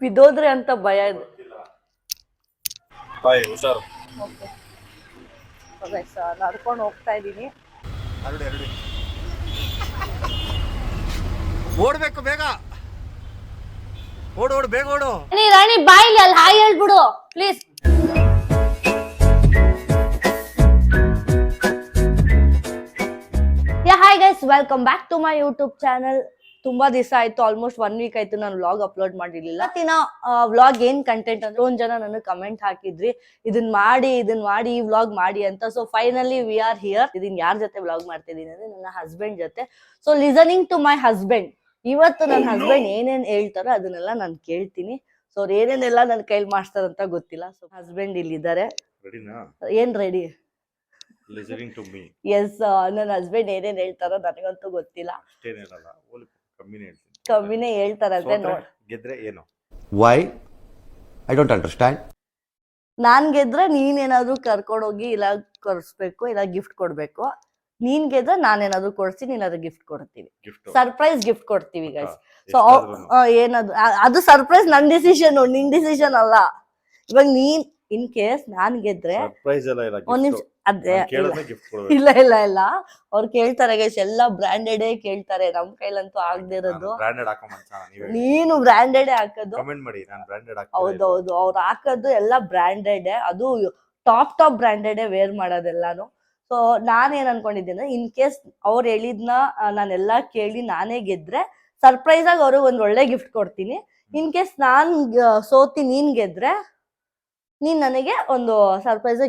ಬಿದ್ದೋದ್ರೆ ಅಂತ ಭಯ ಇದೆ. ಹುಷಾರು. ನಡ್ಕೊಂಡು ಹೋಗ್ತಾ ಇದ್ದೀನಿ. ಓಡ್ಬೇಕು ಬೇಗ, ಓಡು ಬೇಗ ಓಡು. ರಾಣಿ ಬಾಯಿಲಿ ಅಲ್ಲಿ ಹಾಯ್ ಹೇಳ್ಬಿಡು please. Hi guys, welcome back to my YouTube channel. ತುಂಬಾ ದಿವಸ ಆಯ್ತು, ಆಲ್ಮೋಸ್ಟ್ 1 ವೀಕ್ ಆಯ್ತು ನಾನು ವ್ಲಾಗ್ ಅಪ್ಲೋಡ್ ಮಾಡಿರ್ಲಿಲ್ಲ. ಇವತ್ತಿನ ವ್ಲಾಗ್ ಏನ್ ಕಂಟೆಂಟ್ ಅಂದ್ರೆ, ಒಂದ್ ಜನ ನನಗೆ ಕಮೆಂಟ್ ಹಾಕಿದ್ರಿ ಇದನ್ ಮಾಡಿ ಈ ವ್ಲಾಗ್ ಮಾಡಿ ಅಂತ. So finally we are here. ಇದನ್ ಯಾರ ಜೊತೆ ವ್ಲಾಗ್ ಮಾಡ್ತಿದ್ದೀನಿ ಅಂದ್ರೆ ನನ್ನ ಹಸ್ಬೆಂಡ್ ಜೊತೆ. So listening to my husband. ಇವತ್ತು ನನ್ನ ಹಸ್ಬೆಂಡ್ ಏನೇನ್ ಹೇಳ್ತಾರೋ ಅದನ್ನೆಲ್ಲ ನಾನು ಕೇಳ್ತೀನಿ. ಸೊ ಅವ್ರು ಏನೇನೆಲ್ಲ ನನ್ನ ಕೈಲಿ ಮಾಡಿಸ್ತಾರಂತ ಗೊತ್ತಿಲ್ಲ. ಸೊ ಹಸ್ಬೆಂಡ್ ಇಲ್ಲಿದ್ದಾರೆ. ಏನ್ ready? Listening to me. Yes, ನನ್ನ ಹಸ್ಬೆಂಡ್ ಏನೇನ್ ಹೇಳ್ತಾರೋ ನನಗಂತೂ ಗೊತ್ತಿಲ್ಲ. ಕಮ್ಮಿನೇ ಹೇಳ್ತಾರಂತೆ. ನೋಡಿ, ಗೆದ್ರೆ ಏನು? Why I don't understand. ನಾನ್ ಗೆದ್ರೆ ನೀನೇನಾದ್ರೂ ಕರ್ಕೊಂಡೋಗಿ ಇಲ್ಲ ಕರ್ಸ್ಬೇಕು, ಇಲ್ಲ ಗಿಫ್ಟ್ ಕೊಡ್ಬೇಕು. ನೀನ್ ಗೆದ್ರೆ ನಾನೇನಾದ್ರೂ ಕೊಡ್ಸಿ, ನೀನಾದ್ರೂ ಗಿಫ್ಟ್ ಕೊಡ್ತೀವಿ. ಸರ್ಪ್ರೈಸ್ ಗಿಫ್ಟ್ ಕೊಡ್ತೀವಿ ಗೈಸ್. ಸೊ ಏನದು ಅದು ಸರ್ಪ್ರೈಸ್ ನನ್ ಡಿಸಿಷನ್, ನಿನ್ ಡಿಸಿಷನ್ ಅಲ್ಲ. ಇವಾಗ ನೀನ್ ಇನ್ ಕೇಸ್ ನಾನ್ ಗೆದ್ರೆ ಒಂದ್ ನಿಮಿಷ ಅದೇ ಇಲ್ಲ ಅವ್ರು ಕೇಳ್ತಾರೆ ಗೈಸ್, ಎಲ್ಲ ಬ್ರಾಂಡೆಡೇ ಕೇಳ್ತಾರೆ. ನಮ್ ಕೈಲಂತೂ ಆಗದೆ ಇರೋದು. ನೀನು ಬ್ರಾಂಡೆಡ್ ಹಾಕೋದು. ಹೌದೌದು, ಅವ್ರು ಹಾಕೋದು ಎಲ್ಲ ಬ್ರಾಂಡೆಡ್, ಅದು ಟಾಪ್ ಬ್ರಾಂಡೆಡ್ ವೇರ್ ಮಾಡೋದೆಲ್ಲಾನು. ಸೊ ನಾನೇನ್ ಅನ್ಕೊಂಡಿದ್ದೇನೆ, ಇನ್ ಕೇಸ್ ಅವ್ರು ಹೇಳಿದ್ನ ನಾನೆಲ್ಲಾ ಕೇಳಿ ನಾನೇ ಗೆದ್ರೆ ಸರ್ಪ್ರೈಸ್ ಆಗಿ ಅವ್ರಿಗೆ ಒಂದ್ ಒಳ್ಳೆ ಗಿಫ್ಟ್ ಕೊಡ್ತೀನಿ. ಇನ್ ಕೇಸ್ ನಾನ್ ಸೋತಿ ನೀನ್ ಗೆದ್ರೆ ನೀನ್ ನನಗೆ ಒಂದು ಸರ್ಪ್ರೈಸ್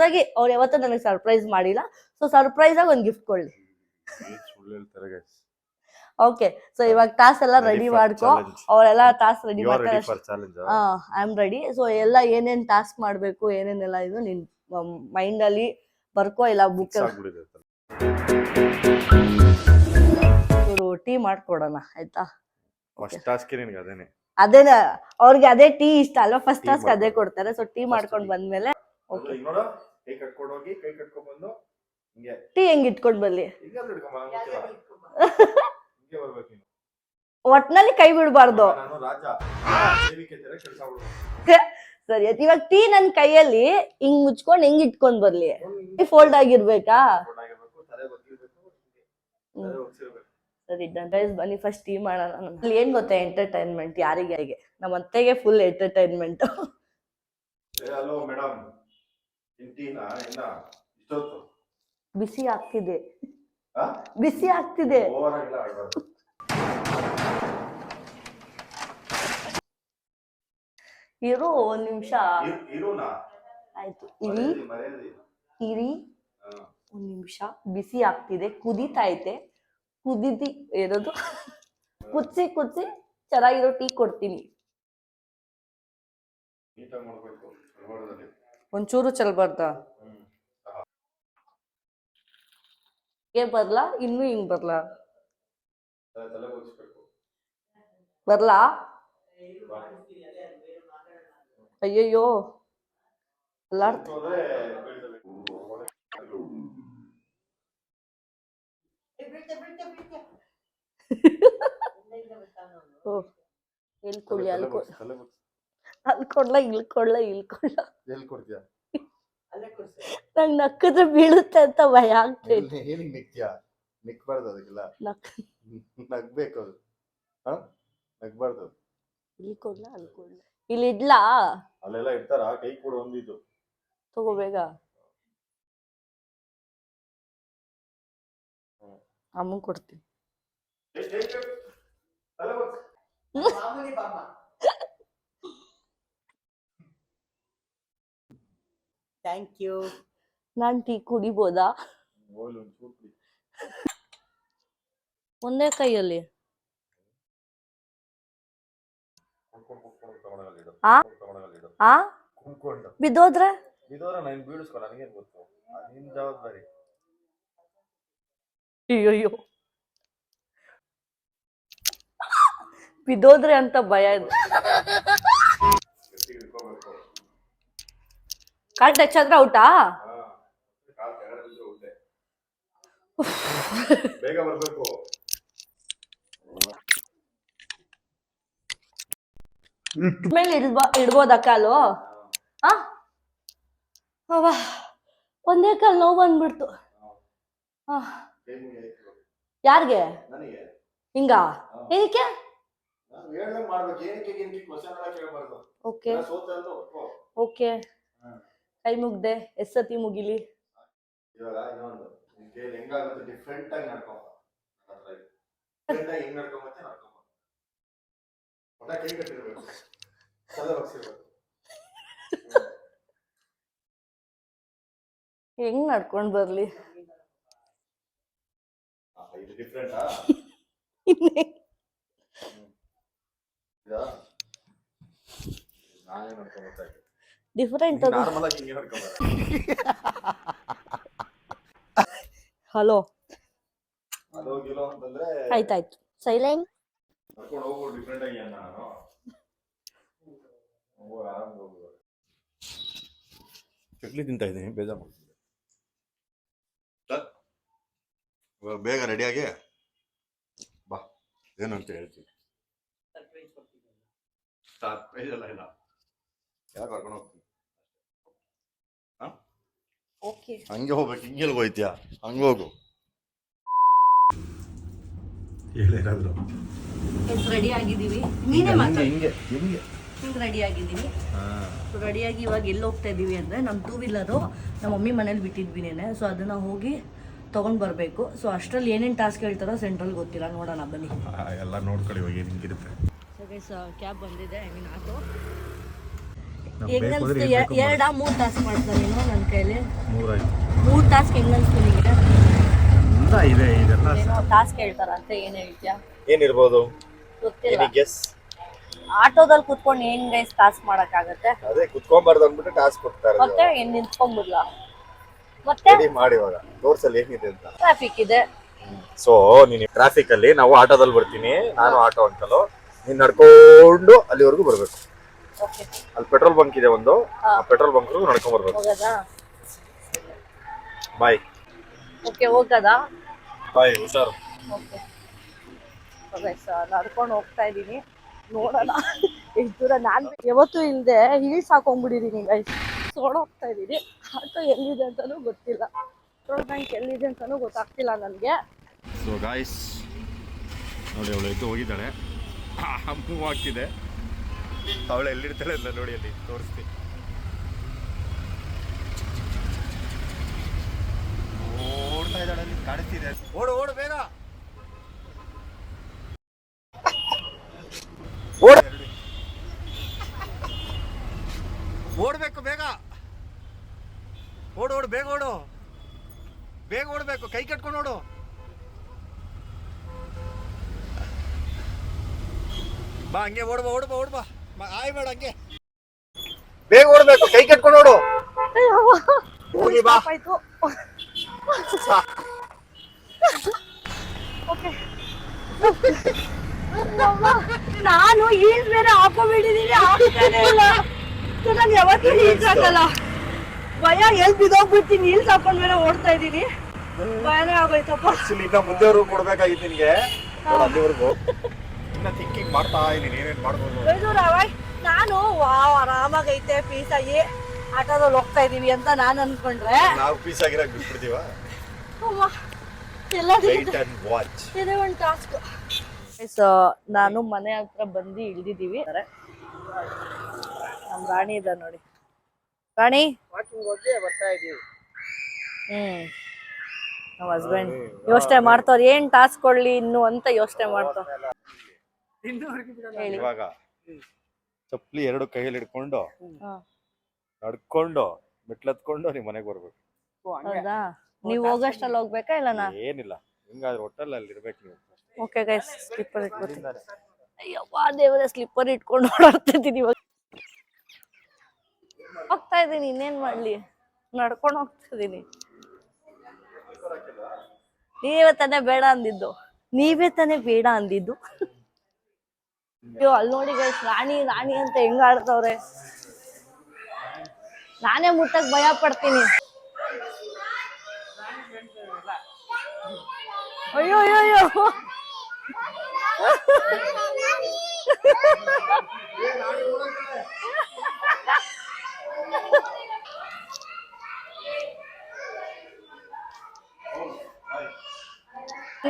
ಆಗಿ ಅವ್ರು ಯಾವತ್ತೂ ನನಗೆ ಸರ್ಪ್ರೈಸ್ ಮಾಡಿಲ್ಲ. ಸೊ ಸರ್ಪ್ರೈಸ್ ಆಗಿ ಒಂದ್ ಗಿಫ್ಟ್ ಕೊಡ್ಲಿ. ಓಕೆ, ಸೊ ಇವಾಗ ಟಾಸ್ ಎಲ್ಲ ರೆಡಿ ಮಾಡ್ಕೊ. ಅವರೆಲ್ಲ ಟಾಸ್ ರೆಡಿ ಮಾಡ್ತಾರೆ. I am ready. ಸೊ ಎಲ್ಲ ಏನೇನ್ ಟಾಸ್ಕ್ ಮಾಡ್ಬೇಕು, ಏನೇನೆಲ್ಲ ಇದು ನಿನ್ ಮೈಂಡ್ ಅಲ್ಲಿ ಬರ್ಕೋ, ಇಲ್ಲ ಬುಕ್ ಟೀ ಮಾಡ್ಕೊಡೋಣ ಆಯ್ತಾ? ಅದೇನ ಅವ್ರಿಗೆ ಅದೇ ಟೀ ಇಷ್ಟ ಅಲ್ವಾ, ಫಸ್ಟ್ ಟಾಸ್ಕ್ ಅದೇ ಕೊಡ್ತಾರೆ. ಸೊ ಟೀ ಮಾಡ್ಕೊಂಡ್ ಬಂದ್ಮೇಲೆ ಟೀ ಹೆಂಗ್ ಇಟ್ಕೊಂಡ್ ಬರ್ಲಿ? ಒಟ್ನಲ್ಲಿ ಕೈ ಬಿಡ್ಬಾರ್ದು. ಸರಿ, ಇವಾಗ ಟೀ ನನ್ ಕೈಯಲ್ಲಿ ಹಿಂಗ್ ಮುಚ್ಕೊಂಡ್ ಹೆಂಗ್ ಇಟ್ಕೊಂಡ್ ಬರ್ಲಿ? ಫೋಲ್ಡ್ ಆಗಿರ್ಬೇಕಾ? ಸರಿ, ಬನ್ನಿ ಫಸ್ಟ್ ಟೀ ಮಾಡೋಣ. ಅಲ್ಲಿ ಏನ್ ಗೊತ್ತಾ ಎಂಟರ್ಟೈನ್ಮೆಂಟ್, ಯಾರಿಗೆ ನಮ್ಮ ಅತ್ತೆಗೆ ಫುಲ್ ಎಂಟರ್ಟೈನ್ಮೆಂಟ್. ಬಿಸಿ ಆಗ್ತಿದೆ. ಇರು ಒಂದ್ ನಿಮಿಷ. ಆಯ್ತು, ಇರಿ ಒಂದ್ ನಿಮಿಷ. ಬಿಸಿ ಆಗ್ತಿದೆ, ಕುದೀತೈತೆ. ಏನದು ಕುದಿಸಿ ಚೆನ್ನಾಗಿರೋ ಟೀ ಕೊಡ್ತೀನಿ. ಒಂಚೂರು ಚಲ್ಬಾರ್ದ? ಬರ್ಲಾ? ಇನ್ನು ಹಿಂಗ್ ಬರ್ಲಾ? ಅಯ್ಯಯ್ಯೋ, ಹೇಳ್ಕೊಳ್ಳಿ. ನಂಗ್ ನಕ್ಕಿದ್ರೆ ಬೀಳುತ್ತೆ ಅಂತ ಭಯ ಆಗ್ತೈತೆ. ಇಲ್ಲಿ ಇಡ್ಲಾ? ಅಲ್ಲೆಲ್ಲ ಇಡ್ತಾರ, ಕೈ ಕೂಡ ಒಂದಿದ್ದು ತಗೋ ಬೇಗ. ಅಮ್ಮ ಕೊಡ್ತೀನಿ. Thank you. ನಾನ್ ಟೀ ಕುಡಿಬೋದಾ? ಒಂದೇ ಕೈಯಲ್ಲಿ? ಬಿದ್ದೋದ್ರೆ ನನಗೇನ್ ಗೊತ್ತು, ನಿನ್ ಜವಾಬ್ದಾರಿ. ಅಯ್ಯಯ್ಯೋ, ಬಿದ್ದೋದ್ರೆ ಅಂತ ಭಯ ಇದೆ. ಕಾಲ್ ಟಚ್ ಆದ್ರೆ ಔಟಾ? ಬೇಗ ಬರ್ಬೇಕು. ಮೇಲೆ ಇಡ್ಬೋದಾ ಕಾಲು? ಆ ಅವ್ವ, ಒಂದೇ ಕಾಲು ನೋವು ಬಂದ್ಬಿಡ್ತು. ಯಾರಿಗೆ? ನನಗೆ ಹಿಂಗ ಏನಕ್ಕೆ? ನಾನು ಹೇಳ್ದಂಗೆ ಮಾಡ್ಬೇಕು. ಏನಕ್ಕೆ ಕ್ವಶನ್ ಎಲ್ಲ ಕೇಳಬಾರ್ದು. ಓಕೆ ಸೋತೆ ಅಂತ ಒಪ್ಕೋ. ಓಕೆ, ಕೈ ಮುಗ್ದೆ ಎಷ್ಟ್ ಸತಿ ಮುಗಿಲಿ? ಇವಾಗ ಇನ್ನೊಂದು ಹೆಂಗಾಗುತ್ತೆ, ಡಿಫ್ರೆಂಟ್ ಆಗಿ ನಡ್ಕೊಂಬ. ಡಿಫ್ರೆಂಟ್ ಆಗಿ ಹೆಂಗ್ ನಡ್ಕೊಂಬತ್ತೆ ನಡ್ಕೊಂಬ. ಒಟ್ಟ ಕೈ ಕಟ್ಟಿರ್ಬೇಕು, ತಲೆ ಬಗ್ಸಿರ್ಬೇಕು. ಹೆಂಗ್ ನಡ್ಕೊಂಡ್ ಬರ್ಲಿ? ಇದು ಡಿಫ್ರೆಂಟಾ? ನಾನೇ ನಡ್ಕೊಂಬತ್ತಾ ಇದ್ದೆ. ಡಿಫರೆಂಟ್ ಅದು. ನಾರ್ಮಲ್ ಆಗಿ ಹಿಂಗೆ ನಡ್ಕೊಂಬ. ಹಲೋ ಅದು ಗಿಲೋ ಅಂತಂದ್ರೆ ಆಯ್ತಾಯ್ತು, ಸೈಲೆಂಟ್. ನಡ್ಕೊಂಡು ಹೋಗು. ಡಿಫ್ರೆಂಟ್ ಆಗಿ ಅನ್ನ ನಾನು ಆರಾಮ್ ಹೋಗುವ. ಚಕ್ಲಿ ತಿಂತಾ ಇದ್ದೀನಿ, ಬೇಜಾರು ಮಾಡ್ತೀನಿ. ಬೇಗ ರೆಡಿಯಾಗಿ ಬಾ, ಏನಂತ ಹೇಳ್ತೀನಿ. ಸರ್ಪ್ರೈಸ್ ಎಲ್ಲ ಇಲ್ಲ, ಯಾಕೆ ಕರ್ಕೊಂಡು ಹೋಗ್ತೀನಿ. ಓಕೆ, ಹಂಗೆ ಹೋಗ್ಬೇಕು, ಹಿಂಗೆಲ್ಲ ಹೋಯ್ತೀಯಾ? ಹಂಗೆ ಹೋಗು. ಹೇಳಿರೋದು ರೆಡಿ ಆಗಿದ್ದೀವಿ. ನೀನೇ ಮಾತಾಡು. ಹಿಂಗೆ ಹಿಂಗೆ ಹಿಂಗೆ ರೆಡಿ ಆಗಿದ್ದೀವಿ. ರೆಡಿಯಾಗಿ ಇವಾಗ ಎಲ್ಲಿ ಹೋಗ್ತಾ ಇದ್ದೀವಿ ಅಂದರೆ ನಮ್ಮ ಟೂ ವೀಲರು ನಮ್ಮ ಮಮ್ಮಿ ಮನೇಲಿ ಬಿಟ್ಟಿದ್ವಿ ನೇನೆ. ಸೊ ಅದನ್ನು ಹೋಗಿ ತೊಗೊಂಡು ಬರಬೇಕು. ಸೊ ಅಷ್ಟರಲ್ಲಿ ಏನೇನು ಟಾಸ್ಕ್ ಹೇಳ್ತಾರೋ ಸೆಂಟ್ರಲ್ ಗೊತ್ತಿಲ್ಲ, ನೋಡೋಣ ಬನ್ನಿ. ಎಲ್ಲ ನೋಡ್ಕೊಳ್ಳಿ ಹೋಗಿ ಹಿಂಗಿರುತ್ತೆ. ಸೊ ಗೈಸ್, ಕ್ಯಾಬ್ ಬಂದಿದೆ, ಐ ಮೀನ್ ಆಟೋ. ಹೆಂಗನ್ಸ್ತು? ಎರಡಾ ಮೂರು ಟಾಸ್ಕ್ ಮಾಡ್ತಾರೆ ನೀನು ನನ್ನ ಕೈಲಿ? ಮೂರು ಟಾಸ್ಕ್ ಹೆಂಗನ್ಸ್ತು ನಿಮಗೆ? ಇದೆ ಇದೆಲ್ಲ ಏನೋ ಟಾಸ್ಕ್ ಹೇಳ್ತಾರಂತೆ, ಏನು ಹೇಳ್ತೀಯಾ? ಏನಿರ್ಬೋದು ಗೊತ್ತಿಲ್ಲ. ಗೆಸ್. ಆಟೋದಲ್ಲಿ ಕುತ್ಕೊಂಡು ಏನ್ ಗೈಸ್ ಟಾಸ್ಕ್ ಮಾಡಕ್ಕಾಗತ್ತೆ? ಅದೇ ಕುತ್ಕೊಂಬಾರ್ದು ಅಂದ್ಬಿಟ್ಟು ಟಾಸ್ಕ್ ಕೊಡ್ತಾರೆ. ಮತ್ತೆ ಏನ್ ನಿಂತ್ಕೊಂಡ್ಬಿಡ್ಲಾ? ಮತ್ತೆ ರೆಡಿ ಮಾಡಿ ಇವಾಗ ತೋರ್ಸಲ್ಲಿ ಏನಿದೆ ಅಂತ. ಟ್ರಾಫಿಕ್ ಇದೆ. ಸೊ ನೀನು ಟ್ರಾಫಿಕ್ ಅಲ್ಲಿ, ನಾವು ಆಟೋದಲ್ಲಿ ಬರ್ತೀನಿ, ನಾನು ಆಟೋ ಅಂಕಲು, ನೀನ್ ನಡ್ಕೊಂಡು ಅಲ್ಲಿವರೆಗೂ ಬರ್ಬೇಕು. ಓಕೆ, ಅಲ್ಲಿ ಪೆಟ್ರೋಲ್ ಬಂಕ್ ಇದೆ ಒಂದು, ಪೆಟ್ರೋಲ್ ಬಂಕ್ ನಡ್ಕೊಂಡ್ ಬರ್ಬೇಕು. ಹೋಗದಾ? ಬಾಯ್. ಓಕೆ, ಹೋಗದಾ? ಬಾಯ್, ಹುಷಾರು. ಓಕೆ ಗೈಸ್, ನಡ್ಕೊಂಡು ಹೋಗ್ತಾ ಇದೀನಿ, ನೋಡೋಣ ಎಷ್ಟು ದೂರ. ನಾನು ಯಾವತ್ತೂ ಇಲ್ಲದೆ ಹೀಲ್ಸ್ ಹಾಕೊಂಡ್ಬಿಟ್ಟಿದೀನಿ ಗೈಸ್, ಹೋಗ್ತಾ ಇದ್ದೀನಿ. ಆಟೋ ಎಲ್ಲಿದೆ ಅಂತಾನೂ ಗೊತ್ತಿಲ್ಲ, ಪೆಟ್ರೋಲ್ ಬ್ಯಾಂಕ್ ಎಲ್ಲಿದೆ ಅಂತಾನೂ ಗೊತ್ತಾಗ್ತಿಲ್ಲ ನನಗೆ. ಸೊ ಗಾಯ್ಸ್ ನೋಡಿ, ಅವಳು ಎದ್ದು ಹೋಗಿದ್ದಾಳೆ, ಮೂವ್ ಆಗ್ತಿದೆ. ಅವಳು ಎಲ್ಲಿರ್ತಾಳೆ ಅಂತ ನೋಡಿ, ಅಲ್ಲಿ ತೋರಿಸ್ತೀನಿ. ಓಡ್ತಾ ಇದ್ದಾಳೆ, ಅಲ್ಲಿ ಕಾಣಿಸ್ತಿದೆ. ಓಡು ಓಡು ಬೇಗ, ಓಡ, ಓಡ್ಬೇಕು ಬೇಗ, ಓಡು ಓಡು ಬೇಗ ಓಡು, ಬೇಗ ಓಡ್ಬೇಕು, ಕೈ ಕಟ್ಕೊಂಡು ಓಡು. ಬಾ ಹಂಗೆ ಓಡ್ಬಾ ಓಡ್ಬಾ ಓಡ್ಬಾ, ಆಯ್ ಬೇಡ, ಹಂಗೆ ಬೇಗ ಓಡ್ಬೇಕು, ಕೈ ಕಟ್ಕೊಂಡು ಓಡು. ಹೋಗಿ ಬಾ. ಆಯ್ತು. ಓಕೆ, ನಾನು ಹೀಲ್ಸ್ ಬೇರೆ ಹಾಕೊಂಡ್ಬಿಟ್ಟಿದೀನಿ, ಆಗ್ತಾನೆ ಇಲ್ಲ. ನಾನು ಯಾವತ್ತೂ ಹೀಲ್ಸ್ ಹಾಕಲ್ಲ, ಭಯ ಎಲ್ಲಿ ಬಿದ್ದೋಗ್ಬಿಡ್ತೀನಿ. ಹೀಲ್ಸ್ ಹಾಕೊಂಡ್ ಬೇರೆ ಓಡ್ತಾ ಇದ್ದೀನಿ, ಭಯನೇ ಆಗೋಯ್ತಪ್ಪ. ಆಕ್ಚುಲಿ ಇನ್ನ ಮುಂದೆವರೆಗೂ ಕೊಡ್ಬೇಕಾಗಿತ್ತು ನಿನ್ಗೆ, ಅಲ್ಲಿವರೆಗೂ ಇನ್ನ ಥಿಂಕಿಂಗ್ ಮಾಡ್ತಾ ಇದೀನಿ ಏನೇನ್ ಮಾಡ್ಬೋದು. ನಾನು ಆರಾಮಾಗೈತೆ ಪೀಸ್ ಆಗಿ ಆಟೋದಲ್ಲಿ ಹೋಗ್ತಾ ಇದೀವಿ ಅಂತ ನಾನು ಅನ್ಕೊಂಡ್ರೆ, ನಾವು ಪೀಸ್ ಆಗಿರಾಗ ಬಿಟ್ಬಿಡ್ತೀವ. ಎಲ್ಲ ವಾಚ್ ಇದೆ ಒಂದು ಟಾಸ್ಕ್. ನಾನು ಮನೆ ಹತ್ರ ಬಂದು ಇಳ್ದಿದೀವಿ. ನಮ್ ರಾಣಿ ಇದೆ ನೋಡಿ, ರಾಣಿ ವಾಕಿಂಗ್ ಹೋಗಿ ಬರ್ತಾ ಇದೀವಿ. ನಮ್ಮ ಹಸ್ಬೆಂಡ್ ಯೋಚನೆ ಮಾಡ್ತಾವ್ರ ಏನ್ ಟಾಸ್ಕ್ ಕೊಡ್ಲಿ ಇನ್ನು ಅಂತ ಯೋಚನೆ ಮಾಡ್ತಾವ. ಇವಾಗ ಚಪ್ಪಲಿ ಎರಡು ಕೈಯಲ್ಲಿ ಹಿಡ್ಕೊಂಡು ನಡ್ಕೊಂಡು ಮೆಟ್ಲತ್ಕೊಂಡು ನಿಮ್ ಮನೆಗೆ ಬರ್ಬೇಕು. ಹೌದಾ? ನೀವ್ ಹೋಗಷ್ಟಲ್ಲಿ ಹೋಗ್ಬೇಕಾ ಇಲ್ಲ ನಾ? ಏನಿಲ್ಲ, ಹಿಂಗಾದ್ರೆ ಹೋಟೆಲ್ ಅಲ್ಲಿ ಇರ್ಬೇಕು ನೀವು. ಓಕೆ ಗೈಸ್, ಸ್ಲಿಪ್ಪರ್ ಇಟ್ಕೊತೀನಿ. ಅಯ್ಯವ್ವ ದೇವರೇ, ಸ್ಲಿಪ್ಪರ್ ಇಟ್ಕೊಂಡು ಓಡಾಡ್ತಿದ್ದೀನಿ ಇವಾಗ. ಹೋಗ್ತಾ ಇದೀನಿ, ಇನ್ನೇನ್ ಮಾಡ್ಲಿ, ನಡ್ಕೊಂಡು ಹೋಗ್ತಾ ಇದೀನಿ. ನೀವೇ ತಾನೇ ಬೇಡ ಅಂದಿದ್ದು, ನೀವೇ ತಾನೇ ಬೇಡ ಅಂದಿದ್ದು. ಅಯ್ಯೋ ಅಲ್ಲಿ ನೋಡಿ ಗೈಸ್, ರಾಣಿ ರಾಣಿ ಅಂತ ಹೆಂಗ ಆಡ್ತವ್ರೆ. ನಾನೇ ಮುಟ್ಟಕ್ ಭಯ ಪಡ್ತೀನಿ. ಅಯ್ಯೋ ಅಯ್ಯೋ ಅಯ್ಯೋ,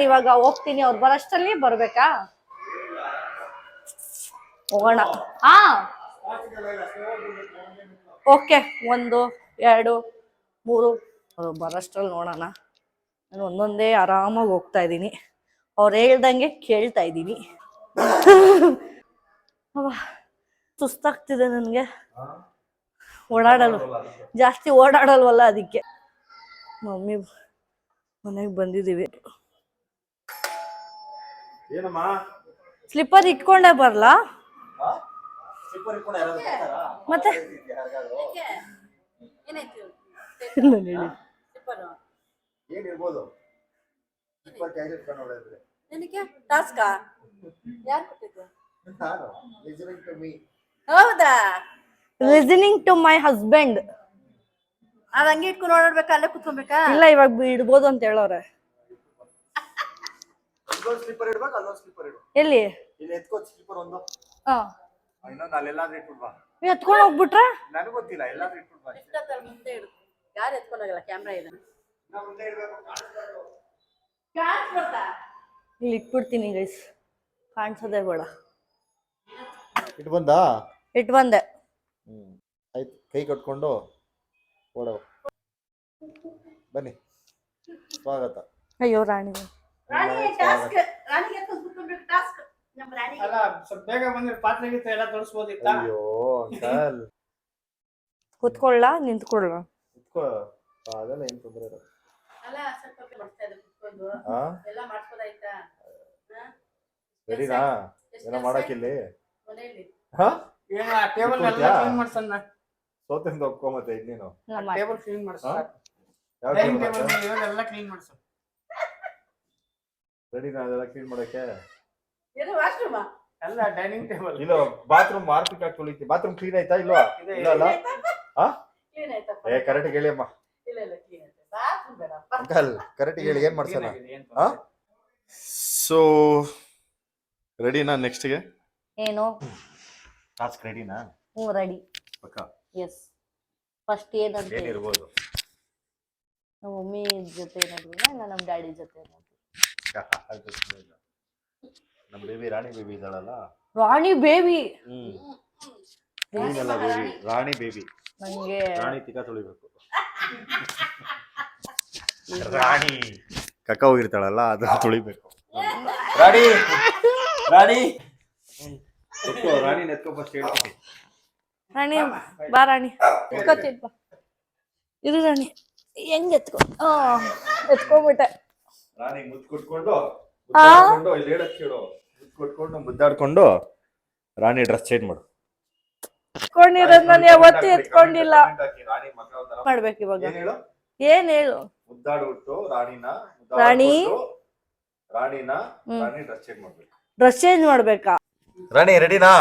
ಇವಾಗ ಹೋಗ್ತೀನಿ, ಅವ್ರು ಬರೋಷ್ಟರಲ್ಲಿ ಬರ್ಬೇಕಾ? ಹೋಗೋಣ. ಹಾ ಓಕೆ, 1 2 3 ಅವ್ರು ಬರೋಷ್ಟ್ರಲ್ಲಿ ನೋಡೋಣ. ನಾನು ಒಂದೊಂದೇ ಆರಾಮಾಗಿ ಹೋಗ್ತಾ ಇದ್ದೀನಿ, ಅವ್ರು ಹೇಳ್ದಂಗೆ ಕೇಳ್ತಾ ಇದ್ದೀನಿ. ಸುಸ್ತಾಗ್ತಿದೆ ನನಗೆ, ಜಾಸ್ತಿ ಓಡಾಡಲ್ವಲ್ಲ ಅದಕ್ಕೆ. ಮಮ್ಮಿ ಮನೆಗೆ ಬಂದಿದ್ದೀವಿ. ಸ್ಲಿಪ್ಪರ್ ಇಟ್ಕೊಂಡೇ ಬರ್ಲಾ? ಮತ್ತೆ ಹೌದಾ? Listening to my husband. ಅದ್ ಹಂಗೆ ಇಟ್ಕೊಂಡು ಓಡಾಡ್ಬೇಕಾ, ಅಲ್ಲೇ ಕುತ್ಕೊಬೇಕಾ? ಇಲ್ಲ, ಇವಾಗ ಇಡ್ಬೋದು ಅಂತ ಹೇಳೋರೆ. ಎಲ್ಲಿ ಎತ್ಕೊಂಡು ಹೋಗ್ಬಿಟ್ರೆ ನನಗೆ ಗೊತ್ತಿಲ್ಲ. ಯಾರು ಎತ್ಕೊಂಡೋಗಲ್ಲ, ಕ್ಯಾಮ್ರಾ ಇದೆ. ಇಲ್ಲಿ ಇಟ್ಬಿಡ್ತೀನಿ ಗೈಸ್, ಕಾಣಿಸೋದೇ ಬೇಡ. ಇಟ್ ಬಂದೆ. ಆಯ್ತು, ಕೈ ಕಟ್ಕೊಂಡು ಓಡೋ ಬನ್ನಿ. ಸ್ವಾಗತ. ಅಯ್ಯೋ ರಾಣಿ, ಕುತ್ಕೊಳ್ಳ ನಿಂತ್ಕೊಳ್ಳ? ಅದೆಲ್ಲ ಏನ್ ತೊಂದರೆ ಇಲ್ಲ. ಸರಿನಾ? ಏನೋ ಮಾಡಕ್ಕಿಲ್ಲಿ ಸೋತಿಂದ ಒಪ್ಕೊ. ಮತ್ತೆ ಇನ್ನೇನು ರೆಡಿನಾ ಅದೆಲ್ಲ ಕ್ಲೀನ್ ಮಾಡಕ್ಕೆ? ಇಲ್ಲ, ಬಾತ್ರೂಮ್ ಮಾರ್ಪಿಕ್ ಹಾಕಿ ತೊಳಿತಿ. ಬಾತ್ರೂಮ್ ಕ್ಲೀನ್ ಆಯ್ತಾ ಇಲ್ವಾ? ಇಲ್ಲ ಅಲ್ಲ? ಕರೆಕ್ಟ್ ಹೇಳಿ ಅಮ್ಮ. ಅಂಕಲ್ ಕರೆಕ್ಟ್ ಹೇಳಿ, ಏನ್ ಮಾಡ್ಸೋಣ? ಸೊ ರೆಡಿನಾ ನೆಕ್ಸ್ಟ್ಗೆ? ಏನು ಟಾಸ್ಕ್ ರೆಡಿನಾ? ರೆಡಿ. ಪಕ್ಕಾ? ಎಸ್. ಫಸ್ಟ್ ಏನಿರ್ಬೋದು? ನಮ್ಮ ಮಮ್ಮಿ ಜೊತೆ ಏನಾದ್ರು ಇಲ್ಲ ನಮ್ಮ ಡ್ಯಾಡಿ ಜೊತೆ ಏನಾದ್ರು. ನಮ್ಮ ಬೇಬಿ ರಾಣಿ ಬೇಬಿ ಇದ್ದಾಳಲ್ಲ. ರಾಣಿ ಬೇಬಿ? ಬೇಬಿ ರಾಣಿ ಬೇಬಿ. ನಂಗೆ ರಾಣಿ ತಿಕ್ಕ ತೊಳಿಬೇಕು. ರಾಣಿ ಕಕ್ಕ ಹೋಗಿರ್ತಾಳಲ್ಲ, ಅದನ್ನ ತೊಳಿಬೇಕು. ರಾಣಿ ರಾಣಿ ರಾಣಿ ನೆತ್ಕೊ ಫಸ್ಟ್ ಹೇಳ್ತೀನಿ. ರಾಣಿ ಬಾ, ರಾಣಿ ಎತ್ಕೋತೀನಿ ಬಾ. ಇರು ರಾಣಿ, ಹೆಂಗ್ ಎತ್ಕೊಂಡ್ಬಿಟ್ಟೆ. ರಾಣಿ ಮುದ್ದು ಕೊಟ್ಕೊಂಡು ಇಲ್ಲಿ ಹೇಳಕ್ ಕೇಳು. ಮುದ್ದು ಕೊಟ್ಕೊಂಡು ಮುದ್ದಾಡ್ಕೊಂಡು ರಾಣಿ ಡ್ರೆಸ್ ಚೇಂಜ್ ಮಾಡು. ಎತ್ಕೊಂಡಿರೋದು ನಾನು ಯಾವತ್ತೂ ಎತ್ಕೊಂಡಿಲ್ಲ. ಮಾಡ್ಬೇಕು ಇವಾಗ. ಏನ್ ಹೇಳು? ಮುದ್ದಾಡ್ಬಿಟ್ಟು ರಾಣಿನ ರಾಣಿ ಡ್ರೆಸ್ ಚೇಂಜ್ ಮಾಡ್ಬೇಕು. ಡ್ರೆಸ್ ಚೇಂಜ್ ಮಾಡ್ಬೇಕಾ? ರಾಣಿ ರೆಡಿನಾ?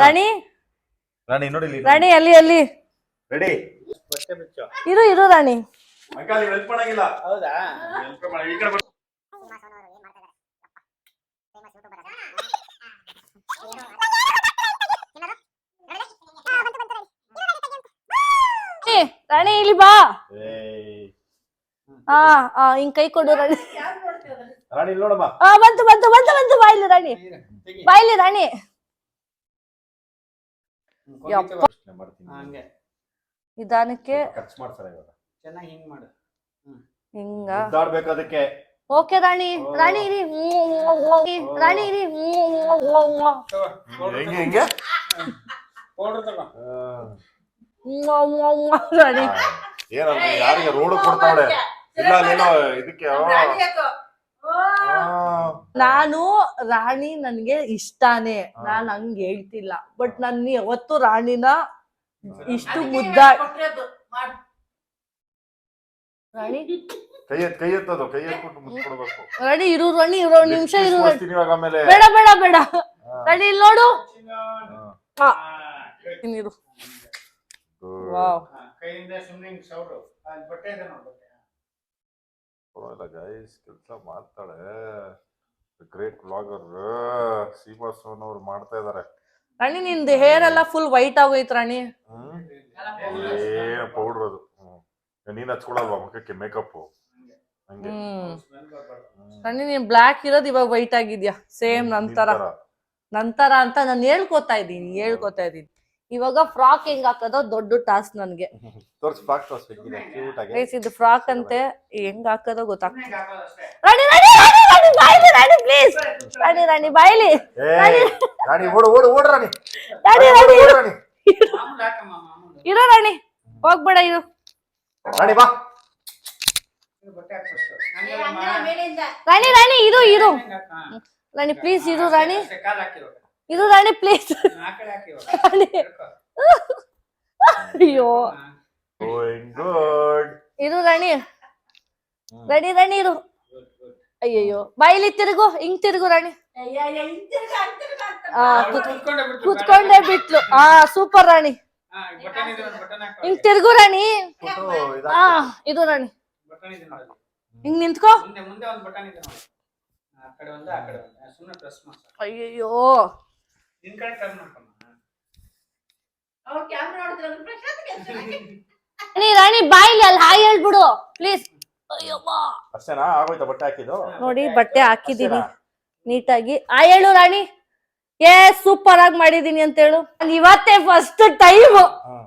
ರಾಣಿ ರಾಣಿ ನೋಡಿ ರಾಣಿ ಅಲ್ಲಿ ರೆಡಿ. ಇರು ರಾಣಿ. ಅಂಕಲ್ ಹೆಲ್ಪ್ ಮಾಡಂಗಿಲ್ಲ. ಹೌದಾ? ಹೆಲ್ಪ್ ಮಾಡಿ ಈ ಕಡೆ ಬನ್ನಿ. ರಾಣಿ ಇಲ್ಲಿ ಬಾ. ಹಿಂಗ್ ಕೈ ಕೊಡು ರಾಣಿ. ರಾಣಿ ನೋಡಮ್ಮ. ಬಂತು ಬಾಯ್ಲಿ ರಾಣಿ, ಬಾಯ್ಲಿ ರಾಣಿ. ನಿಧಾನಕ್ಕೆ ಖರ್ಚು ಮಾಡ್ತಾರೆ ಇವಾಗ. ಚೆನ್ನಾಗಿ ಹಿಂಗ್ ಮಾಡು. ಹಿಂಗ ಮುದ್ದಾಡ್ಬೇಕು ಅದಕ್ಕೆ. ಓಕೆ ರಾಣಿ ಇರಿ. ರಾಣಿ ಇರಿ. ಹೆಂಗೆ ಪೌಡರ್ ತಗೋ. ರಾಣಿ ಏನಂದ್ರೆ ಯಾರಿಗೆ ರೋಡ್ ಕೊಡ್ತಾವಳೆ? ಇಲ್ಲ ಇದಕ್ಕೆ ನಾನು ರಾಣಿ ನನ್ಗೆ ಇಷ್ಟಾನೇ, ನಾನ್ ಹಂಗ ಹೇಳ್ತಿಲ್ಲ. ಬಟ್ ನನ್ ಯಾವತ್ತು ರಾಣಿನ ಇಷ್ಟು ರಾಣಿ ಕೈ ಎತ್ತೋದು, ಕೈ ಎತ್ಬಿಟ್ಟು ಮುದ್ದು ಕೊಡ್ಬೇಕು. ರಾಣಿ ಇರು ನಿಮಿಷ ಇರು. ಆಮೇಲೆ ಬೇಡ ರಾಣಿ ಇಲ್ಲಿ ನೋಡು. ಇರು. ವಾವ್, ಕೈಯಿಂದ ಸುಮ್ಮನೆ ಸೌರು ಅಲ್ಲಿ ಬಟ್ಟೆ ಇದೆ ನೋಡ್ಬೇಕು. ಗೈಸ್ ಕೆಲಸ ಮಾಡ್ತಾಳೆ. ಗ್ರೇಟ್ ಬ್ಲಾಗರ್ ಸೀಮಾ ಸೋನ್ ಅವ್ರು ಮಾಡ್ತಾ ಇದಾರೆ. ರಾಣಿ ನಿಂದು ಹೇರ್ ಎಲ್ಲ ಫುಲ್ ವೈಟ್ ಆಗೋಯ್ತು ರಾಣಿ. ಏನು ಪೌಡರ್ ಅದು. ನೀನ್ ಹಚ್ಕೊಳಲ್ವಾ ಮುಖಕ್ಕೆ ಮೇಕಪ್? ಹಂಗೆ ರಾಣಿ ನೀನ್ ಬ್ಲಾಕ್ ಇರೋದು ಇವಾಗ ವೈಟ್ ಆಗಿದ್ಯಾ, ಸೇಮ್ ನಂತರ ಅಂತ ನಾನು ಹೇಳ್ಕೊತಾ ಇದ್ದೀನಿ. ಇವಾಗ ಫ್ರಾಕ್ ಹೆಂಗ್ ಹಾಕೋದು ದೊಡ್ಡ ಟಾಸ್ಕ್ ನನ್ಗೆ. ತೋರ್ಸು ಫ್ರಾಕ್ ತೋರ್ಸು ಹೆಂಗಿದೆ ಕ್ಯೂಟ್ ಆಗಿ. ಗೈಸ್ ಇದು ಫ್ರಾಕ್ ಅಂತೆ, ಹೆಂಗ್ ಹಾಕೋದೋ ಗೊತ್ತಾಗ್ತದೆ. ಅಷ್ಟೇ. ರಾಣಿ ಬಾಯ್ಲಿ ಪ್ಲೀಸ್. ರಾಣಿ ಬಾಯ್ಲಿ. ರಾಣಿ ಓಡು ರಾಣಿ. ರಾಣಿ ಮಾಮೂಲು ಹಾಕಮ್ಮ, ಮಾಮೂಲು. ಇರೋ ರಾಣಿ, ಹೋಗ್ಬೇಡ ಇರು. ರಾಣಿ ಬಾ. ಇದು ಬಟ್ಟೆ ಹಾಕು first. ರಾಣಿ ಇರು. ಹಂಗೆ ಹಾಕು. ರಾಣಿ ಪ್ಲೀಸ್ ಇರು ರಾಣಿ. ಅಷ್ಟೇ, ಕಾಲ್ ಹಾಕಿ ಇವಾಗ. ಇರು ರಾಣಿ ಪ್ಲೀಸ್. ಆ ಕಡೆ ಹಾಕಿ ಇವಾಗ. ರಾಣಿ ಹಿಡ್ಕೊ. ಅಯ್ಯೋ ಗೋಯಿಂಗ್ ಗುಡ್. ಇರು ರಾಣಿ ಇರು. ಅಯ್ಯಯ್ಯೋ ಬಾಯಿಲಿ ತಿರುಗು, ಹಿಂಗ್ ತಿರುಗು ರಾಣಿ. ಕುತ್ಕೊಂಡೇ ಬಿಡ್ತು, ಕುತ್ಕೊಂಡೇ ಬಿಟ್ಲು. ಸೂಪರ್ ರಾಣಿ. ಹಾ, ಬಟನ್ ಇದೆ ನೋಡಿ, ಬಟನ್ ಹಾಕು. ಹಿಂಗ್ ತಿರುಗು ರಾಣಿ. ಇದು ರಾಣಿ ಬಟನ್ ಇದೆ ನೋಡಿ. ಹಿಂಗ್ ನಿಂತ್ಕೋ. ಮುಂದೆ ಒಂದು ಬಟನ್ ಇದೆ ನೋಡಿ. ಆ ಕಡೆ ಒಂದು, ಆ ಕಡೆ ಒಂದು. ಸುಮ್ಮನೆ ಪ್ರೆಸ್ ಮಾಡು. ಅಯ್ಯಯ್ಯೋ ನಿನ್ ಕಡೆ ಟರ್ನ್ ಮಾಡ್ಕೊಮ್ಮ. ರಾಣಿ ಬಾಯಿಲಿ ಅಲ್ಲಿ ಹಾಯ್ ಹೇಳ್ಬಿಡು ಪ್ಲೀಸ್. ಅಯ್ಯವ್ವ ಅಷ್ಟೇನಾ? ಆಗೋಯ್ತಾ ಬಟ್ಟೆ ಹಾಕಿದ್ದು? ನೋಡಿ ಬಟ್ಟೆ ಹಾಕಿದೀನಿ ನೀಟಾಗಿ. ಹೇಳು ರಾಣಿ. ಸೂಪರ್ ಆಗಿ ಮಾಡಿದೀನಿ ಅಂತ ಹೇಳು. ಇವತ್ತೇ ಫಸ್ಟ್ ಟೈಮ್.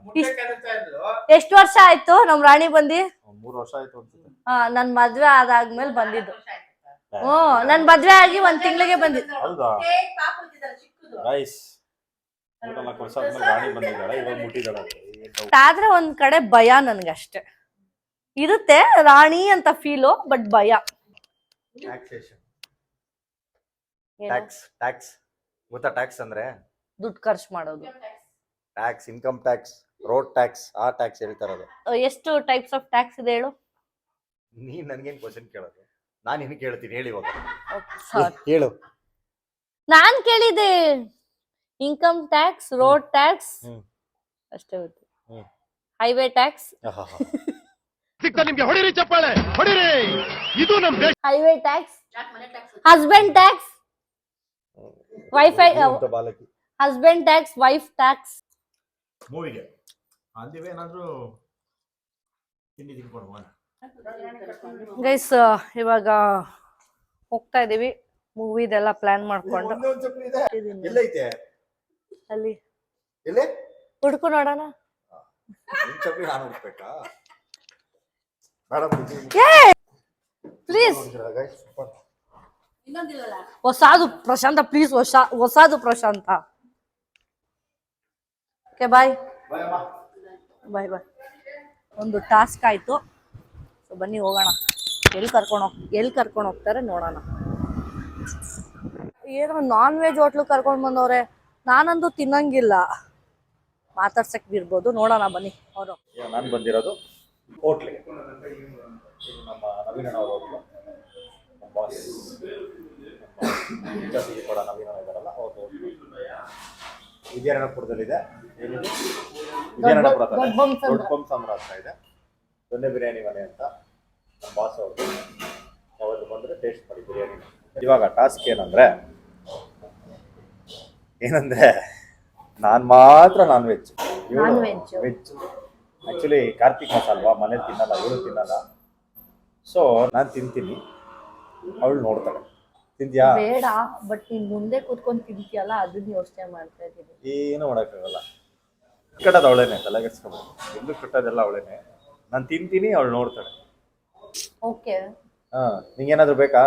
ಮುಟ್ಟೆ ಕರೀತಾ ಇದ್ಲು. ಎಷ್ಟು ವರ್ಷ ಆಯ್ತು ನಮ್ ರಾಣಿ ಬಂದಿ? 3 ವರ್ಷ ಆಯ್ತು ಅನ್ಸುತ್ತೆ. ನನ್ ಮದ್ವೆ ಆದಾದ್ಮೇಲೆ ಬಂದಿದ್ದು. ನನ್ ಮದ್ವೆ ಆಗಿ 1 ತಿಂಗಳಿಗೆ ಬಂದಿದ್ದು. ಹೌದಾ? ರೈಸ್ 3-4 ವರ್ಷ ಆದ್ಮೇಲೆ ರಾಣಿ ಬಂದಿದ್ದಾಳೆ, ಇವಾಗ ಮುಟ್ಟಿದ್ದಾಳೆ. ಆದ್ರೆ ಒಂದ್ ಕಡೆ ಭಯ ನನ್ಗಷ್ಟೇ ಇರುತ್ತೆ. ರಾಣಿ ಅಂತ ಫೀಲು, ಬಟ್ ಭಯ. ಟ್ಯಾಕ್ಸೇಷನ್. ಟ್ಯಾಕ್ಸ್ ಗೊತ್ತಾ? ಟ್ಯಾಕ್ಸ್ ಅಂದ್ರೆ ದುಡ್ಡು ಖರ್ಚು ಮಾಡೋದು. Tax, income tax, road tax, ಆ ಟ್ಯಾಕ್ಸ್ ಹೇಳ್ತಾರದು. ಎಷ್ಟು ಟೈಪ್ಸ್ ಆಫ್ ಟ್ಯಾಕ್ಸ್ ಇದೆ ಹೇಳು? ನೀನ್ ನನ್ಗೇನ್ ಕ್ವಶನ್ ಕೇಳೋದು? ನಾನ್ ನಿನಗೆ ಕೇಳ್ತೀನಿ, ಹೇಳಿ ಇವಾಗ. Sorry. ಹೇಳು. ನಾನ್ ಕೇಳಿದೆ ಇನ್ಕಮ್ ಟ್ಯಾಕ್ಸ್, ರೋಡ್ ಟ್ಯಾಕ್ಸ್ ಅಷ್ಟೇ ಗೊತ್ತು. ಹೈವೇ ಟ್ಯಾಕ್ಸ್, ನಿಮ್ಗೆ ಹೊಡಿರಿ ಚಪ್ಪಾಳೆ ಹೊಡಿರಿ. ಇದು ನಮ್ ದೇಶ. Highway tax, husband tax, wifi, husband tax, wife tax. ಮೂವಿಗೆ ಅಂದಿವೆ ಏನಾದ್ರು ತಿಂಡಿ ತಿನ್ಕೊಂಡು ಗೈಸ್ ಇವಾಗ ಹೋಗ್ತಾ ಇದೀವಿ ಮೂವಿದೆಲ್ಲ ಪ್ಲಾನ್ ಮಾಡ್ಕೊಂಡು. ಎಲ್ಲೈತೆ ಅಲ್ಲಿ ಎಲ್ಲೇ ಹುಡ್ಕು ನೋಡೋಣ. ಚಪ್ಪಲಿ ನಾನು ಹುಡ್ಬೇಕಾ? ಬೇಡ ಪ್ಲೀಸ್. ಹೊಸಾದು ಪ್ರಶಾಂತ ಪ್ಲೀಸ್, ಹೊಸಾದು ಪ್ರಶಾಂತ. ಓಕೆ ಬಾಯ್ ಬಾಯ್. ಒಂದು ಟಾಸ್ಕ್ ಆಯ್ತು. ಸೊ ಬನ್ನಿ ಹೋಗೋಣ. ಎಲ್ಲಿ ಕರ್ಕೊಂಡು ಹೋಗ್ತಾರೆ ನೋಡೋಣ. ಏನೋ ನಾನ್ ವೆಜ್ ಹೋಟ್ಲು ಕರ್ಕೊಂಡು ಬಂದವ್ರೆ. ನಾನಂತೂ ತಿನ್ನಂಗಿಲ್ಲ. ಮಾತಾಡ್ಸಕ್ ಬಿರ್ಬೋದು, ನೋಡೋಣ ಬನ್ನಿ. ಅವರು ನಾನು ಬಂದಿರೋದು ಹೋಟ್ಲಿಗೆ. ನಮ್ಮ ನವೀನ ಅವರು ಬಾಸ್ ಕೂಡ ನವೀನ ಇದಾರಲ್ಲ ಅವ್ರದ್ದು ವಿದ್ಯಾರಣ್ಯಪುರದಲ್ಲಿದೆ. ಏನಿದೆ? ವಿದ್ಯಾರಣ್ಯಪುರ ದೊಡ್ಡ ಪಂಪ್ಸಂದ್ರ ಹತ್ರ ಇದೆ. ದೊನ್ನೆ ಬಿರಿಯಾನಿ ಮನೆ ಅಂತ ನಮ್ಮ ಬಾಸ್ ಅವ್ರದ್ದು. ಯಾವತ್ತು ಬಂದರೆ ಟೇಸ್ಟ್ ಮಾಡಿ ಬಿರಿಯಾನಿ. ಇವಾಗ ಟಾಸ್ಕ್ ಏನಂದ್ರೆ ನಾನು ಮಾತ್ರ non veg, veg. Actually Karthik ಮಾಸ ಅಲ್ವಾ, ಮನೇಲಿ ತಿನ್ನಲ್ಲ, ಇವಳು ತಿನ್ನಲ್ಲ. ಸೊ ನಾನು ತಿಂತೀನಿ, ಅವಳು ನೋಡ್ತಾಳೆ. ತಿಂತೀಯಾ? ಬೇಡ, ಬಟ್ ನೀನ್ ಮುಂದೆ ಕೂತ್ಕೊಂಡು ತಿಂತೀಯಲ್ಲ ಅದನ್ನ ಯೋಚನೆ ಮಾಡ್ತಾ ಇದ್ದೀನಿ. ಏನು ಮಾಡೋಕ್ಕಾಗಲ್ಲ. ಕಟ್ಟೋದು ಅವಳೇನೆ, ತಲೆಗೆಡ್ಸ್ಕೊಬೇಕು. ಎಲ್ಲೂ ಕಟ್ಟೋದೆಲ್ಲ ಅವಳೇನೆ. ನಾನು ತಿಂತೀನಿ, ಅವಳು ನೋಡ್ತಾಳೆ. ಓಕೆ. ನಿಂಗೇನಾದ್ರು ಬೇಕಾ?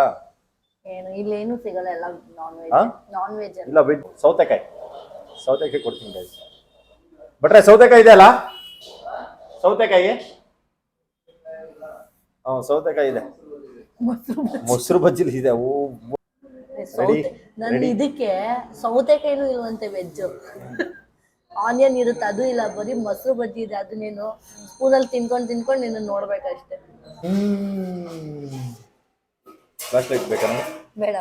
ಏನು ಇಲ್ಲೇನು ಸಿಗಲ್ಲ, ಎಲ್ಲ ನಾನ್ ವೆಜ್. ಇಲ್ಲ ವೆಜ್. ಸೌತೆಕಾಯಿ ಕೊಡ್ತೀನಿ ಗೈಸ್. ಬಟ್ರೆ ಸೌತೆಕಾಯಿ ಇದೆ ಅಲ್ಲ? ಸೌತೆಕಾಯಿ ಇದೆ. ಮೊಸರು ಬಜ್ಜಿಲಿ ಇದೆ. ನನ್ ಇದಕ್ಕೆ ಸೌತೆಕಾಯಿನೂ ಇಲ್ವಂತೆ ವೆಜ್. ಆನಿಯನ್ ಇರುತ್ತೆ, ಅದು ಇಲ್ಲ, ಬರೀ ಮೊಸರು ಬಜ್ಜಿ ಇದೆ. ಅದು ನೀನು ಸ್ಪೂನಲ್ಲಿ ತಿನ್ಕೊಂಡು ನೀನು ನೋಡ್ಬೇಕಷ್ಟೇ. ಬೇಕಾ? ಬೇಡ.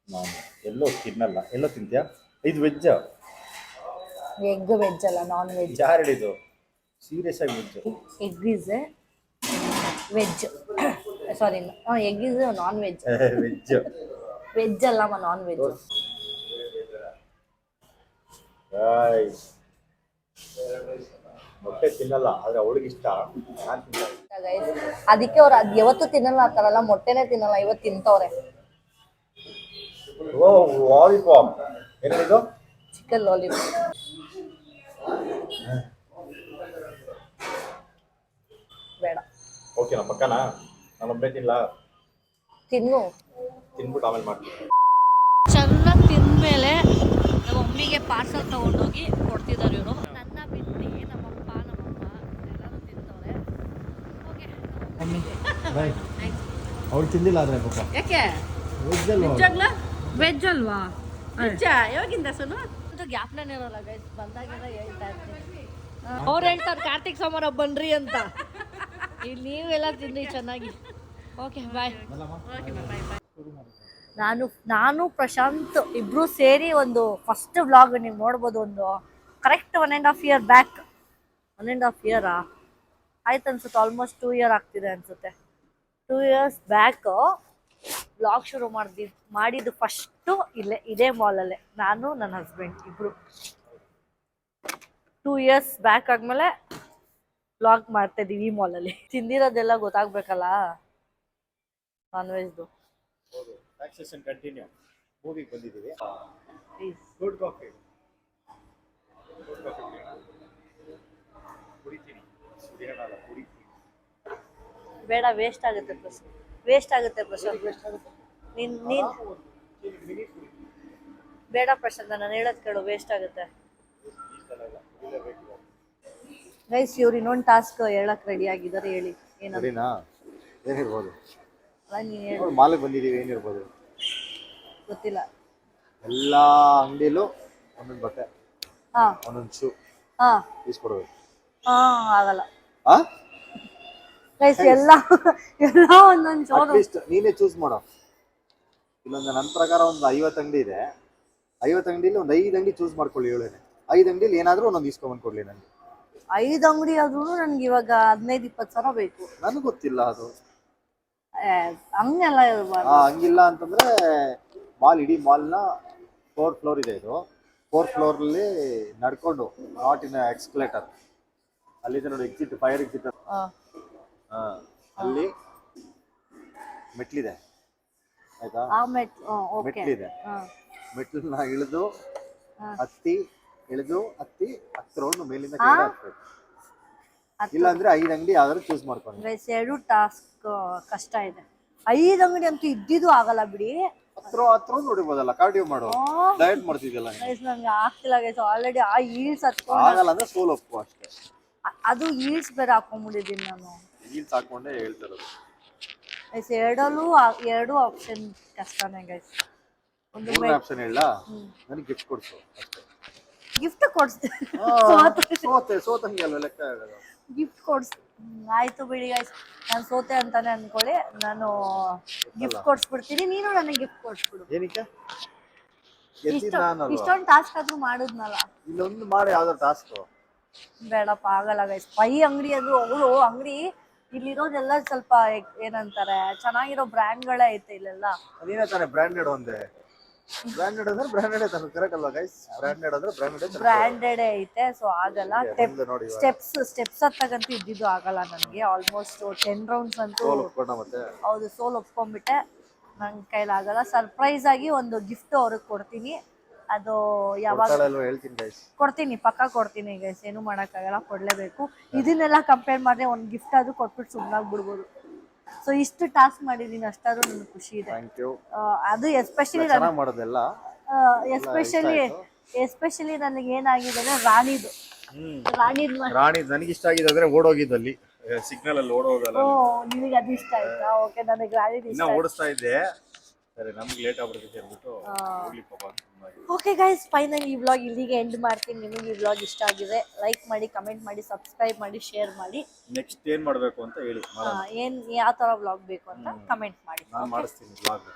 ನಾನು ಎಲ್ಲೋ ತಿನ್ನಲ್ಲ. ಎಲ್ಲೋ ತಿಂತೀಯಾ? ಇದು ವೆಜ್. ಎಗ್ ವೆಜ್ ಅಲ್ಲ, ನಾನ್ ವೆಜ್. ಯಾರು ಹೇಳಿದ್ದು? ಸೀರಿಯಸ್ ಆಗಿ veg. Egg is veg sorry egg is non veg. Veg. Veg ಅಲ್ಲಮ್ಮ, ನಾನ್ ವೆಜ್. ಮೊಟ್ಟೆ ತಿನ್ನಲ್ಲ, ಆದ್ರೆ ಅವಳಿಗೆ ಇಷ್ಟ, ನಾನು ತಿನ್ನಲ್ಲ. ಅದಕ್ಕೆ ಅವ್ರು ಅದ್ ಯಾವತ್ತು ತಿನ್ನಲ್ಲ ಅಂತಾರಲ್ಲ, ಮೊಟ್ಟೆನೆ ತಿನ್ನಲ್ಲ, ಇವತ್ತು ತಿಂತವ್ರೆ. ಓ ಲಾಲಿಪಾಪ್ ಏನಿದು? Chicken lollipop. ಬೇಡ. ಓಕೆ, ನಮ್ಮ ಪಕ್ಕನಾ? ನಾನು ಒಬ್ಬನೇ ತಿನ್ನಲ್ಲ, ತಿನ್ನು. ತಿನ್ಬಿಟ್ಟು ಆಮೇಲೆ ಮಾಡ್ತೀನಿ. ಚೆನ್ನಾಗಿ ತಿಂದ್ಮೇಲೆ ನಮ್ಮ ಮಮ್ಮಿಗೆ ಪಾರ್ಸಲ್ ತಗೊಂಡೋಗಿ ಕೊಡ್ತಿದ್ದಾರೆ ಇವರು. ನನ್ನ ಬಿಟ್ಟು ನಮ್ಮಪ್ಪ ನಮ್ಮಮ್ಮ ಎಲ್ಲರೂ ತಿಂತವ್ರೆ. ಓಕೆ, ಅವಳು ತಿಂದಿಲ್ಲ ಆದ್ರೆ ಪಾಪ. ಯಾಕೆ? ನಿಜವಾಗ್ಲೂ ವೆಜ್ ಅಲ್ವಾ? ನಿಜ. ಯಾವಾಗಿಂದ ಸುನು ಅದು ಗ್ಯಾಪ್ನೇ ಇರೋಲ್ಲ ಗೈಸ್, ಬಂದಾಗೆಲ್ಲ ಹೇಳ್ತಾ ಇರ್ತೀನಿ. ಅವ್ರು ಹೇಳ್ತಾರೆ ಕಾರ್ತಿಕ್ ಸೋಮವಾರ ಬನ್ರಿ ಅಂತ. ಇಲ್ಲಿ ನೀವೆಲ್ಲ ತಿಂದ್ರಿ ಚೆನ್ನಾಗಿ. Okay bye. ನಾನು ಪ್ರಶಾಂತ್ ಇಬ್ರು ಸೇರಿ ಒಂದು ಫಸ್ಟ್ ವ್ಲಾಗ್ ನೀವು ನೋಡ್ಬೋದು. ಒಂದು ಕರೆಕ್ಟ್ 1.5 year ಬ್ಯಾಕ್. 1.5 year ಆಯ್ತು ಅನ್ಸುತ್ತೆ, ಆಲ್ಮೋಸ್ಟ್ 2 year ಆಗ್ತಿದೆ ಅನ್ಸುತ್ತೆ. 2 years ಬ್ಯಾಕ್ ವ್ಲಾಗ್ ಶುರು ಮಾಡಿದ್ದು ಫಸ್ಟು ಇದೇ ಮಾಲಲ್ಲೇ, ನಾನು ನನ್ನ ಹಸ್ಬೆಂಡ್ ಇಬ್ರು. 2 years ಬ್ಯಾಕ್ ಆದ್ಮೇಲೆ ವ್ಲಾಗ್ ಮಾಡ್ತಾ ಇದೀವಿ ಈ ಮಾಲಲ್ಲಿ. ತಿಂದಿರೋದೆಲ್ಲ ಗೊತ್ತಾಗ್ಬೇಕಲ್ಲ ನಾನ್ ವೆಜ್ದು. Taxation continue. ಮೂವಿಗೆ ಬಂದಿದ್ದೀವಿ. ಪ್ಲೀಸ್ ಗುಡ್ ಕಾಫಿ ಕುಡಿತೀನಿ, ಕುಡಿಯೋಣಲ್ಲ, ಕುಡಿತೀನಿ. ಬೇಡ, ವೇಸ್ಟ್ ಆಗುತ್ತೆ ಪ್ರಶಾಂತ್. ವೇಸ್ಟ್ ಆಗುತ್ತೆ ಪ್ರಶಾಂತ್. ನೀನ್ ಬೇಡ ಪ್ರಶಾಂತ್, ನಾನು ಹೇಳೋದು ಕೇಳು, ವೇಸ್ಟ್ ಆಗುತ್ತೆ. ಗೈಸ್, ಇವ್ರು ಇನ್ನೊಂದು ಟಾಸ್ಕ್ ಹೇಳಕ್ ರೆಡಿ ಆಗಿದ್ದಾರೆ. ಹೇಳಿ ಏನಂತ. ಏನಿರ್ಬೋದು? ನೀನ್ ಹೇಳು. ಮಾಲಿಗೆ ಬಂದಿದ್ದೀವಿ, ಏನಿರ್ಬೋದು ಗೊತ್ತಿಲ್ಲ. ಎಲ್ಲ ಅಂಗಡಿಲೂ ಒಂದೊಂದು ಬಟ್ಟೆ, ಹಾ ಒಂದೊಂದು ಶೂ ಹಾ ಇಸ್ಕೊಡ್ಬೇಕು. ಆಗಲ್ಲ ಗೈಸ್, ಎಲ್ಲ ಒಂದೊಂದು ಶೋ. ಅಟ್ಲೀಸ್ಟ್ ನೀನೇ ಚೂಸ್ ಮಾಡೋ. ಇಲ್ಲೊಂದು ನನ್ನ ಪ್ರಕಾರ ಒಂದು 50 ಅಂಗಡಿ ಇದೆ. 50 ಅಂಗಡಿಲಿ ಒಂದು 5 ಅಂಗಡಿ ಚೂಸ್ ಮಾಡ್ಕೊಳ್ಳಿ. 5 ಅಂಗಡಿಲಿ ಏನಾದರೂ ಒಂದೊಂದು ಇಸ್ಕೊಂಡ್ ಕೊಡ್ಲಿ ನನಗೆ. 5 ಅಂಗಡಿ ಆದ್ರೂ ನನ್ಗೆ ಇವಾಗ 15-20 ಸಾವಿರ ಬೇಕು. ನನಗೆ ಗೊತ್ತಿಲ್ಲ ಅದು. ಹಂಗೆಲ್ಲ ಇರ್ಬಾರ್ದು. ಹಂಗಿಲ್ಲ ಅಂತಂದ್ರೆ ಇಡೀ ಮಾಲ್ನ 4 ಫ್ಲೋರ್ ಇದೆ. ಇದು 4 ಫ್ಲೋರಲ್ಲಿ ನಡ್ಕೊಂಡು, ನಾಟ್ ಇನ್ ಎಕ್ಸ್ಕಲೇಟರ್, ಅಲ್ಲಿದೆ ನೋಡಿ ಎಕ್ಸಿಟ್, ಫೈರ್ ಎಕ್ಸಿಟ್. ಅಲ್ಲಿ ಮೆಟ್ಲಿದೆ, ಆಯ್ತಾ? ಮೆಟ್ಲಿದೆ. ಮೆಟ್ಲನ್ನ ಇಳಿದು ಹತ್ತಿ ಹತ್ತಿರೋದು ಮೇಲಿಂದ ಕೆಳಗೆ ಹತ್ಬೇಕು. ಇಲ್ಲ ಅಂದ್ರೆ 5 ಅಂಗಡಿ ಯಾವ್ದಾದ್ರು ಚೂಸ್ ಮಾಡ್ಕೊಂಡು. ಗೈಸ್, 2 ಟಾಸ್ಕ್ ಕಷ್ಟ ಇದೆ. 5 ಅಂಗಡಿ ಅಂತೂ ಇದ್ದಿದ್ದು ಆಗಲ್ಲ ಬಿಡಿ. ಹತ್ರ ನೋಡಿಬೋದಲ್ಲ, ಕಾರ್ಡಿಯೋ ಮಾಡು, ಡಯಟ್ ಮಾಡ್ತಿದ್ಯಲ್ಲ. ಗೈಸ್, ನಂಗೆ ಆಗ್ತಿಲ್ಲ ಗೈಸ್, ಆಲ್ರೆಡಿ ಆ ಈಲ್ಸ್ ಹತ್ಕೊಂಡು ಆಗಲ್ಲ ಅಂದ್ರೆ ಸೋಲ್ ಒಪ್ಪು ಅಷ್ಟೇ. ಅದು ಈಲ್ಸ್ ಬೇರೆ ಹಾಕೊಂಡ್ಬಿಟ್ಟಿದ್ದೀನಿ ನಾನು. ಈಲ್ಸ್ ಹಾಕೊಂಡೆ ಹೇಳ್ತಿರೋದು. ಗೈಸ್, 2 ಆಪ್ಷನ್ ಕಷ್ಟನೇ ಗೈಸ್. ಒಂದು ಆಪ್ಷನ್ ಹೇಳ, ನನಗೆ ಗಿಫ್ಟ್ ಕೊಡ್ಸು ಅಷ್ಟೇ. ಗಿಫ್ಟ್ ಕೊಡ್ಸ್ತೀನಿ. ಸೋತಂಗೆ ಅಲ್ವ ಲೆಕ್ಕ ಆಗೋದು. ಗಿಫ್ಟ್ ಆಯ್ತು ಬಿಡಿ ಗೈಸ್, ನಾನು ಸೋತೆ ಅಂತಾನೆ ಅನ್ಕೊಳ್ಳಿ. ನಾನು ಗಿಫ್ಟ್ ಕೊಡ್ಸ್ಬಿಡ್ತೀನಿ, ನೀನು ನನಗೆ ಗಿಫ್ಟ್ ಕೊಡ್ಸ್ಬಿಡು. ಏನಕ್ಕೆ? ಇಷ್ಟೊಂದು ಟಾಸ್ಕ್ ಆದ್ರೂ ಮಾಡಿದ್ನಲ್ಲ. ಇಲ್ಲೊಂದು ಮಾಡಿ ಯಾವ್ದೋ ಟಾಸ್ಕ್ ಬೇಡಪ್ಪ, ಆಗಲ್ಲ ಗೈಸ್. 5 ಅಂಗಡಿ ಅಂದ್ರು ಅವರು ಅಂಗಡಿ ಇಲ್ಲಿರೋದೆಲ್ಲ ಸ್ವಲ್ಪ ಏನಂತಾರೆ, ಚೆನ್ನಾಗಿರೋ ಬ್ರ್ಯಾಂಡ್ಗಳೇ ಐತೆ ಇಲ್ಲೆಲ್ಲ. ಅದೇನೇ ತಾನೆ ಬ್ರ್ಯಾಂಡೆಡ್ ಒಂದೇ. ಬ್ರ್ಯಾಂಡೆಡ್ ಅಂದ್ರೆ ಬ್ರ್ಯಾಂಡೆಡ್ ತಾನೆ, ಕರೆಕ್ಟ್ ಅಲ್ವಾ ಗೈಸ್? ಬ್ರ್ಯಾಂಡೆಡ್ ಅಂದ್ರೆ ಬ್ರ್ಯಾಂಡೆಡ್ ಐತೆ. ಸೊ ಆಗಲ್ಲ. ಸ್ಟೆಪ್ಸ್ ಹತ್ತಾಗಂತೂ ಇದ್ದಿದ್ದು ಆಗಲ್ಲ ನನಗೆ. ಆಲ್ಮೋಸ್ಟ್ 10 ರೌಂಡ್ಸ್ ಅಂತೂ ಹೌದು, ಸೋಲ್ ಒಪ್ಕೊಂಡ್ಬಿಟ್ಟೆ. ನನ್ನ ಕೈಲಾಗಲ್ಲ. ಸರ್ಪ್ರೈಸ್ ಆಗಿ ಒಂದು ಗಿಫ್ಟ್ ಅವ್ರಿಗೆ ಕೊಡ್ತೀನಿ. ಅದು ಯಾವಾಗ ಕೊಡ್ತೀನಿ, ಪಕ್ಕ ಕೊಡ್ತೀನಿ ಗೈಸ್, ಏನು ಮಾಡೋಕ್ಕಾಗಲ್ಲ, ಕೊಡ್ಲೇಬೇಕು. ಇದನ್ನೆಲ್ಲ ಕಂಪೇರ್ ಮಾಡಿದ್ರೆ ಒಂದು ಗಿಫ್ಟ್ ಆದ್ರೂ ಕೊಟ್ಬಿಟ್ಟು ಸುಮ್ಮನಾಗಿ ಬಿಡ್ಬೋದು. ಸೊ ಇಷ್ಟು ಟಾಸ್ಕ್ ಮಾಡಿದೀನಿ, ಅಷ್ಟಾದ್ರೂ ನನಗೆ ಖುಷಿ ಇದೆ. ಅದು ಎಸ್ಪೆಷಲಿ ನನಗೆ ಏನಾಗಿದೆ ಅಂದ್ರೆ ರಾಣಿದ್ ನನಗೆ ಇಷ್ಟ ಆಗಿದೆ. ಅಂದ್ರೆ ಓಡೋಗಿದ್ದಲ್ಲಿ ಸಿಗ್ನಲ್ ಅಲ್ಲಿ ಓಡೋಗಲ್ಲ. ನಿಮಗೆ ಅದು ಇಷ್ಟ ಆಯ್ತಾ? ಓಕೆ, ನನಗೆ ರಾಣಿದ್ ಇಷ್ಟ. ಓಡಿಸ್ತಾ ಇದ್ದೆ, ಸರಿ ನಮ್ಗೆ ಲೇಟ್ ಆಗ್ಬಿಡುತ್ತೆ ಅಂದ್ಬಿಟ್ಟು ಹೋಗ್ಲಿ ಪಾಪ. ಓಕೆ ಗೈಸ್, ಫೈನಲಿ ಈ ವ್ಲಾಗ್ ಇಲ್ಲಿಗೆ ಎಂಡ್ ಮಾಡ್ತೀನಿ. ನಿಮಗೆ ಈ ವ್ಲಾಗ್ ಇಷ್ಟ ಆಗಿದೆ ಲೈಕ್ ಮಾಡಿ, ಕಮೆಂಟ್ ಮಾಡಿ, ಸಬ್ಸ್ಕ್ರೈಬ್ ಮಾಡಿ, ಶೇರ್ ಮಾಡಿ. ನೆಕ್ಸ್ಟ್ ಏನ್ ಮಾಡಬೇಕು ಅಂತ ಹೇಳಿ, ಯಾವ ತರ ವ್ಲಾಗ್ ಬೇಕು ಅಂತ ಕಮೆಂಟ್ ಮಾಡಿ. ನಾನು ಮಾಡಿಸ್ತೀನಿ ವ್ಲಾಗ್.